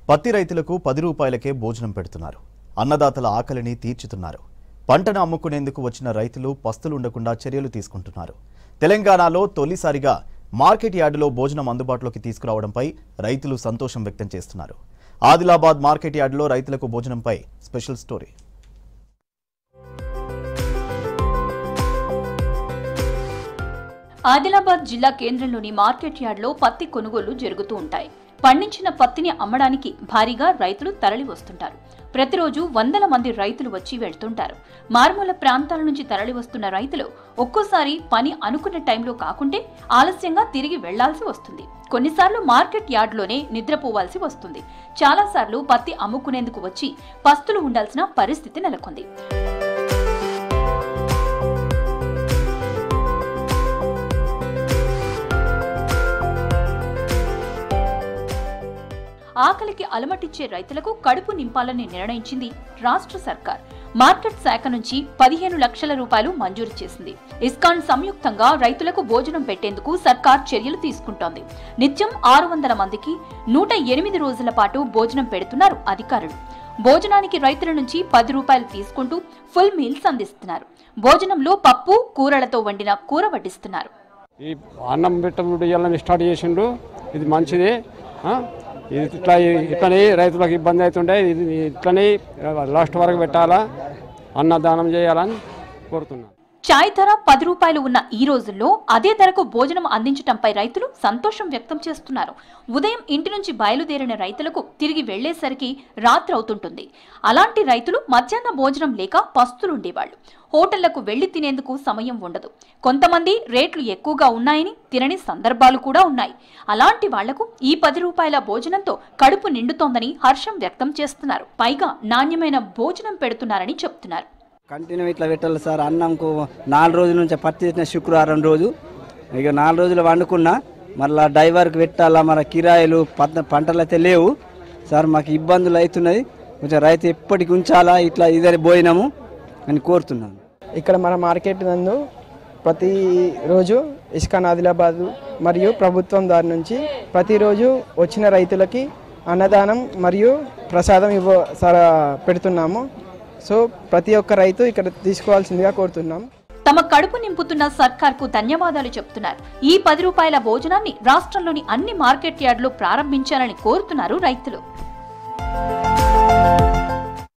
పత్తి రైతులకు 10 రూపాయలకే భోజనం పెడుతున్నారు. అన్నదాతల ఆకలిని తీర్చుతున్నారు. పంటను అమ్ముకునేందుకు వచ్చిన రైతులు పస్తులు ఉండకుండా చర్యలు తీసుకుంటున్నారు. తెలంగాణలో తొలిసారిగా మార్కెట్ యార్డులో భోజనం అందుబాటులోకి తీసుకురావడంపై రైతులు సంతోషం వ్యక్తం చేస్తున్నారు. ఆదిలాబాద్ మార్కెట్ యార్డులో రైతులకు భోజనంపై స్పెషల్ స్టోరీ. ఆదిలాబాద్ జిల్లా కేంద్రంలోని మార్కెట్ యార్డులో పత్తి కొనుగోళ్లు జరుగుతూ ఉంటాయి. పండించిన పత్తిని అమ్మడానికి భారీగా రైతులు తరలి వస్తుంటారు. ప్రతిరోజు వందల మంది రైతులు వచ్చి వెళ్తుంటారు. మారుమూల ప్రాంతాల నుంచి తరలి వస్తున్న రైతులు ఒక్కోసారి పని అనుకున్న టైంలో కాకుంటే ఆలస్యంగా తిరిగి వెళ్లాల్సి వస్తుంది. కొన్నిసార్లు మార్కెట్ యార్డులోనే నిద్రపోవాల్సి వస్తుంది. చాలాసార్లు పత్తి అమ్ముకునేందుకు వచ్చి పస్తులు ఉండాల్సిన పరిస్థితి నెలకొంది. ఆకలికి అలమటిచ్చే రైతులకు కడుపు నింపాలని నిర్ణయించింది రాష్ట్ర సర్కార్. మార్కెట్ శాఖ నుంచి 15 లక్షల రూపాయలు మంజూరు చేసింది. ఇస్కాన్ సంయుక్తంగా రైతులకు భోజనం పెట్టేందుకు సర్కార్ చర్యలు తీసుకుంటోంది. నిత్యం 600 మందికి 108 రోజుల పాటు భోజనం పెడుతున్నారు అధికారులు. భోజనానికి రైతుల నుంచి 10 రూపాయలు తీసుకుంటూ ఫుల్ మీల్స్ అందిస్తున్నారు. భోజనంలో పప్పు కూరలతో వండిన కూర వడ్డిస్తున్నారు. ఈ అన్నం పెట్టడం స్టార్ట్ చేసిండు, ఇది మంచిది. ఇట్లనే రైతులకు ఇబ్బంది అవుతుండే, ఇది ఇట్లనే లాస్ట్ వరకు పెట్టాలా, అన్నదానం చేయాలని కోరుతున్నాను. చాయ్ ధర 10 రూపాయలు ఉన్న ఈ రోజుల్లో అదే ధరకు భోజనం అందించడంపై రైతులు సంతోషం వ్యక్తం చేస్తున్నారు. ఉదయం ఇంటి నుంచి బయలుదేరిన రైతులకు తిరిగి వెళ్లేసరికి రాత్రి అవుతుంటుంది. అలాంటి రైతులు మధ్యాహ్న భోజనం లేక పస్తులుండేవాళ్లు. హోటళ్లకు వెళ్లి తినేందుకు సమయం ఉండదు. కొంతమంది రేట్లు ఎక్కువగా ఉన్నాయని తినని సందర్భాలు కూడా ఉన్నాయి. అలాంటి వాళ్లకు ఈ 10 రూపాయల భోజనంతో కడుపు నిండుతోందని హర్షం వ్యక్తం చేస్తున్నారు. పైగా నాణ్యమైన భోజనం పెడుతున్నారని చెప్తున్నారు. కంటిన్యూ ఇట్లా పెట్టాలి సార్. అన్నంకు 4 రోజుల నుంచి పత్తి చేసిన శుక్రవారం రోజు ఇక 4 రోజులు వండుకున్నా, మళ్ళీ డ్రైవర్కి పెట్టాలా, మన కిరాయిలు పంటలు అయితే లేవు సార్. మాకు ఇబ్బందులు అవుతున్నాయి. కొంచెం రైతు ఎప్పటికి ఉంచాలా ఇట్లా ఇదే భోజనము అని కోరుతున్నాను. ఇక్కడ మన మార్కెట్ నందు ప్రతిరోజు ఇస్కాన్ ఆదిలాబాద్ మరియు ప్రభుత్వం దారి నుంచి ప్రతిరోజు వచ్చిన రైతులకి అన్నదానం మరియు ప్రసాదం పెడుతున్నాము. సో ప్రతి ఒక్క రైతు ఇక్కడ తీసుకోవాల్సిందిగా కోరుతున్నాం. తమ కడుపు నింపుతున్న సర్కార్కు ధన్యవాదాలు చెప్తున్నారు. ఈ 10 రూపాయల భోజనాన్ని రాష్ట్రంలోని అన్ని మార్కెట్ యార్డులో ప్రారంభించాలని కోరుతున్నారు రైతులు.